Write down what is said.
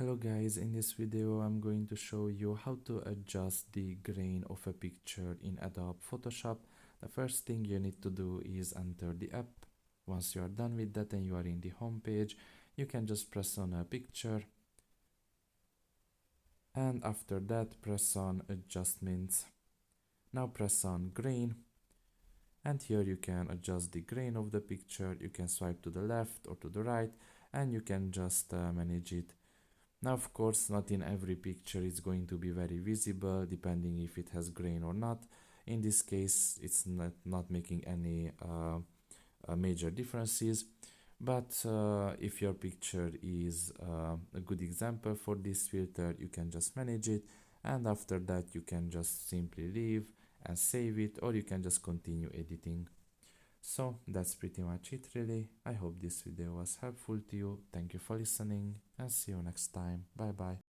Hello guys, in this video I'm going to show you how to adjust the grain of a picture in Adobe Photoshop. The first thing you need to do is enter the app. Once you are done with that and you are in the home page, you can just press on a picture, and after that press on adjustments. Now press on grain, and here you can adjust the grain of the picture. You can swipe to the left or to the right, and you can just manage it. Now, of course, not in every picture it's going to be very visible, depending if it has grain or not. In this case, it's not making any major differences. But if your picture is a good example for this filter, you can just manage it. And after that, you can just simply leave and save it, or you can just continue editing. So that's pretty much it really. I hope this video was helpful to you. Thank you for listening and see you next time. Bye bye.